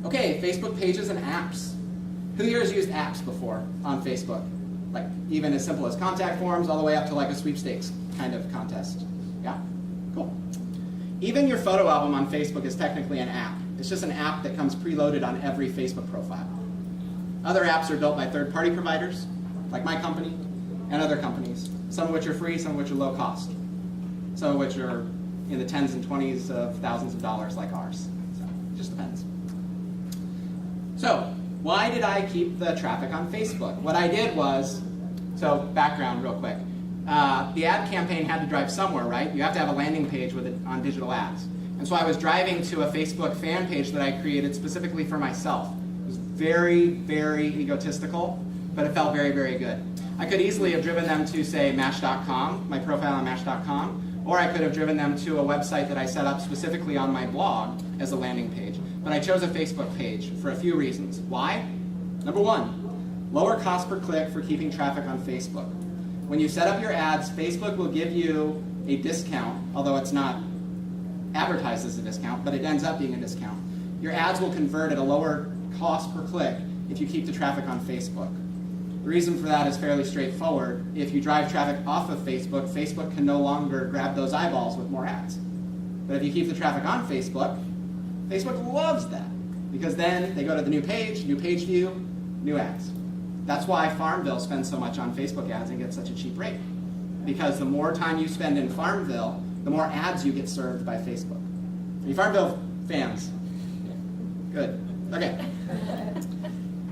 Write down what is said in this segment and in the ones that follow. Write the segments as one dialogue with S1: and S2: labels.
S1: Okay, Facebook pages and apps. Who here has used apps before on Facebook? Like even as simple as contact forms all the way up to like a sweepstakes kind of contest. Yeah? Cool. Even your photo album on Facebook is technically an app. It's just an app that comes preloaded on every Facebook profile. Other apps are built by third-party providers, like my company, and other companies, some of which are free, some of which are low cost, some of which are in the tens and 20s of thousands of dollars like ours. So it just depends. So why did I keep the traffic on Facebook? What I did was, so background real quick. The ad campaign had to drive somewhere, right? You have to have a landing page with it on digital ads. And so I was driving to a Facebook fan page that I created specifically for myself. It was very, very egotistical, but it felt very, very good. I could easily have driven them to, say, Match.com, my profile on Match.com, or I could have driven them to a website that I set up specifically on my blog as a landing page. But I chose a Facebook page for a few reasons. Why? Number one, lower cost per click for keeping traffic on Facebook. When you set up your ads, Facebook will give you a discount, although it's not advertised as a discount, but it ends up being a discount. Your ads will convert at a lower cost per click if you keep the traffic on Facebook. The reason for that is fairly straightforward. If you drive traffic off of Facebook, Facebook can no longer grab those eyeballs with more ads. But if you keep the traffic on Facebook, Facebook loves that, because then they go to the new page view, new ads. That's why Farmville spends so much on Facebook ads and gets such a cheap rate. Because the more time you spend in Farmville, the more ads you get served by Facebook. Are you Farmville fans? Good. Okay.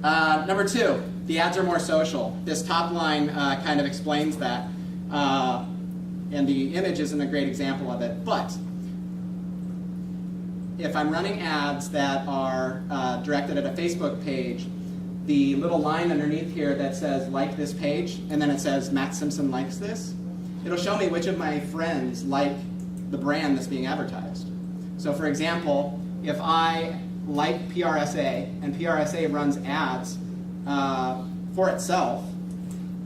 S1: Number two, the ads are more social. This top line kind of explains that. And the image isn't a great example of it. But if I'm running ads that are directed at a Facebook page, the little line underneath here that says like this page, and then it says Matt Simpson likes this, it'll show me which of my friends like the brand that's being advertised. So for example, if I like PRSA and PRSA runs ads for itself,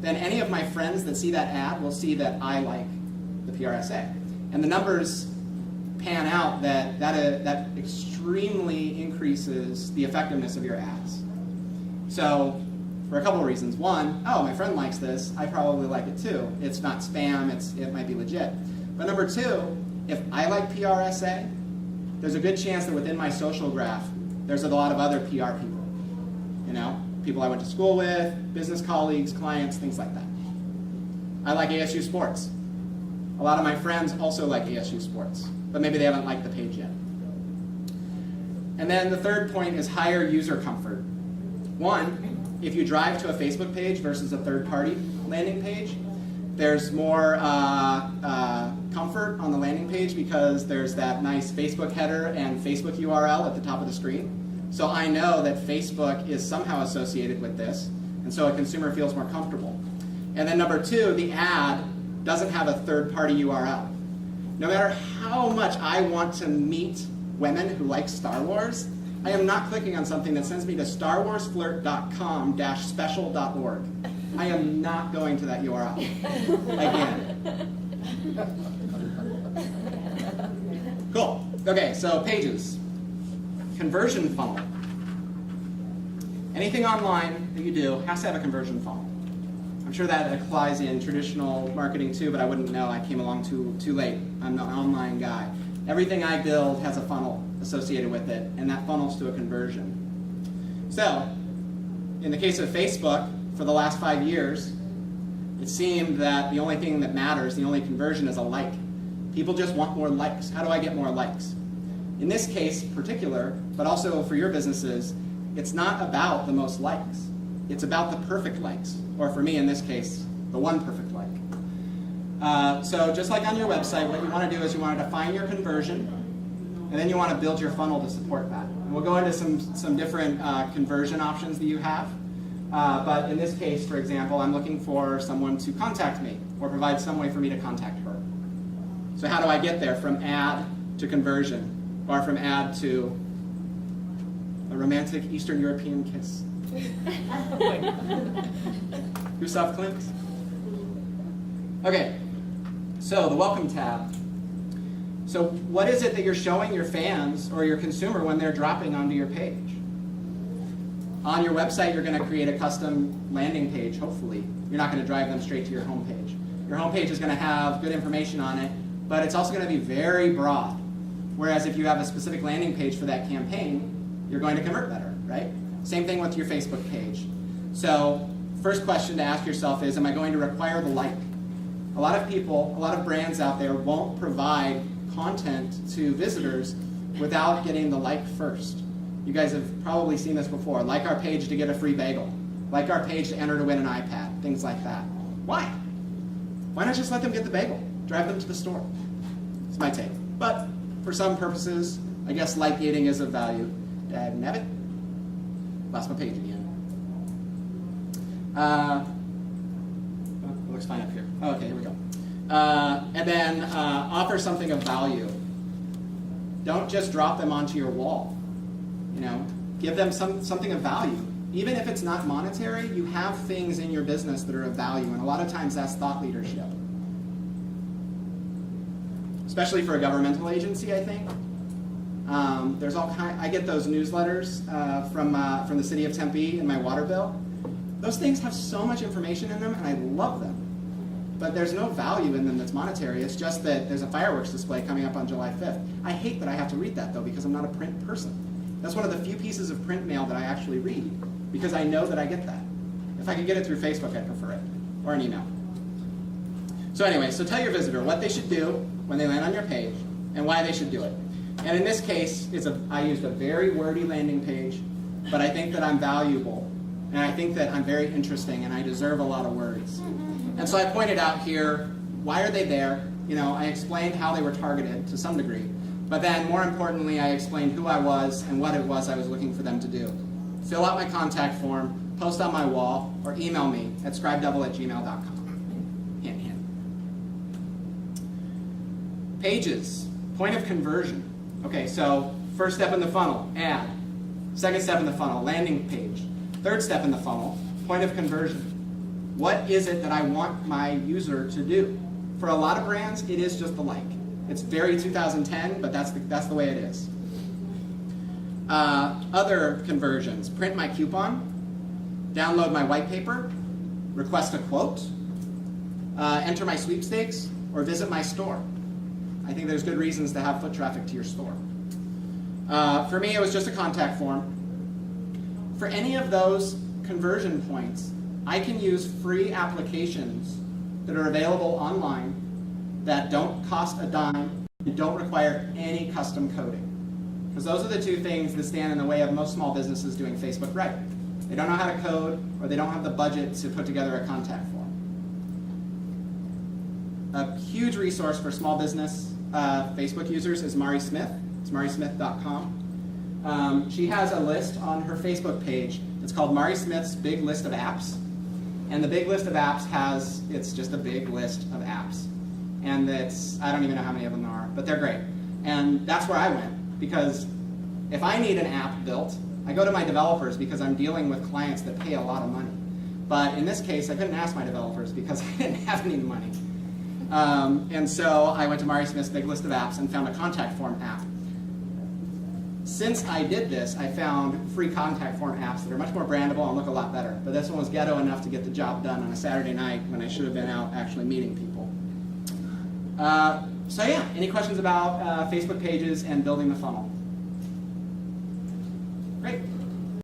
S1: then any of my friends that see that ad will see that I like the PRSA. And the numbers pan out that extremely increases the effectiveness of your ads. So for a couple of reasons. One, oh, my friend likes this, I probably like it too. It's not spam, it might be legit. But number two, if I like PRSA, there's a good chance that within my social graph, there's a lot of other PR people. You know, people I went to school with, business colleagues, clients, things like that. I like ASU sports. A lot of my friends also like ASU sports, but maybe they haven't liked the page yet. And then the third point is higher user comfort. One, if you drive to a Facebook page versus a third-party landing page, there's more comfort on the landing page because there's that nice Facebook header and Facebook URL at the top of the screen. So I know that Facebook is somehow associated with this, and so a consumer feels more comfortable. And then number two, the ad doesn't have a third-party URL. No matter how much I want to meet women who like Star Wars, I am not clicking on something that sends me to starwarsflirt.com-special.org. I am not going to that URL again. Cool. Okay, so pages. Conversion funnel. Anything online that you do has to have a conversion funnel. I'm sure that applies in traditional marketing too, but I wouldn't know. I came along too late. I'm an online guy. Everything I build has a funnel associated with it, and that funnels to a conversion. So, in the case of Facebook, for the last 5 years, it seemed that the only thing that matters, the only conversion, is a like. People just want more likes. How do I get more likes? In this case particular, but also for your businesses, it's not about the most likes. It's about the perfect likes, or for me in this case, the one perfect like. So just like on your website, what you want to do is you want to define your conversion, and then you want to build your funnel to support that. And we'll go into some different conversion options that you have. But in this case, for example, I'm looking for someone to contact me or provide some way for me to contact her. So how do I get there from ad to conversion, or from ad to a romantic Eastern European kiss? Who soft clinks? Okay, so the welcome tab. So what is it that you're showing your fans or your consumer when they're dropping onto your page? On your website, you're going to create a custom landing page, hopefully. You're not going to drive them straight to your homepage. Your homepage is going to have good information on it, but it's also going to be very broad. Whereas if you have a specific landing page for that campaign, you're going to convert better, right? Same thing with your Facebook page. So first question to ask yourself is, am I going to require the like? A lot of people, a lot of brands out there won't provide content to visitors without getting the like first. You guys have probably seen this before. Like our page to get a free bagel. Like our page to enter to win an iPad. Things like that. Why? Why not just let them get the bagel? Drive them to the store. It's my take. But for some purposes, I guess like gating is of value. Nabbit? Lost my page again. It looks fine up here. Oh, okay, here we go. And then offer something of value. Don't just drop them onto your wall. You know, give them something of value. Even if it's not monetary, you have things in your business that are of value, and a lot of times that's thought leadership. Especially for a governmental agency, I think. There's all I get those newsletters from the city of Tempe in my water bill. Those things have so much information in them, and I love them. But there's no value in them that's monetary. It's just that there's a fireworks display coming up on July 5th. I hate that I have to read that, though, because I'm not a print person. That's one of the few pieces of print mail that I actually read, because I know that I get that. If I could get it through Facebook, I'd prefer it, or an email. So anyway, so tell your visitor what they should do when they land on your page, and why they should do it. And in this case, I used a very wordy landing page, but I think that I'm valuable, and I think that I'm very interesting, and I deserve a lot of words. And so I pointed out here, why are they there? You know, I explained how they were targeted to some degree, but then more importantly, I explained who I was and what it was I was looking for them to do. Fill out my contact form, post on my wall, or email me at scribedouble@gmail.com. Hint, hint. Pages, point of conversion. Okay, so first step in the funnel, ad. Second step in the funnel, landing page. Third step in the funnel, point of conversion. What is it that I want my user to do? For a lot of brands, it is just the like. It's very 2010, but that's the way it is. Other conversions, print my coupon, download my white paper, request a quote, enter my sweepstakes, or visit my store. I think there's good reasons to have foot traffic to your store. For me, it was just a contact form. For any of those conversion points, I can use free applications that are available online that don't cost a dime and don't require any custom coding. Because those are the two things that stand in the way of most small businesses doing Facebook right. They don't know how to code, or they don't have the budget to put together a contact form. A huge resource for small business Facebook users is Mari Smith. It's marismith.com. She has a list on her Facebook page. It's called Mari Smith's Big List of Apps. And the big list of apps it's just a big list of apps. And I don't even know how many of them there are, but they're great. And that's where I went, because if I need an app built, I go to my developers because I'm dealing with clients that pay a lot of money. But in this case, I couldn't ask my developers because I didn't have any money. And so I went to Mari Smith's Big List of Apps and found a contact form app. Since I did this, I found free contact form apps that are much more brandable and look a lot better. But this one was ghetto enough to get the job done on a Saturday night when I should have been out actually meeting people. So yeah, any questions about Facebook pages and building the funnel? Great.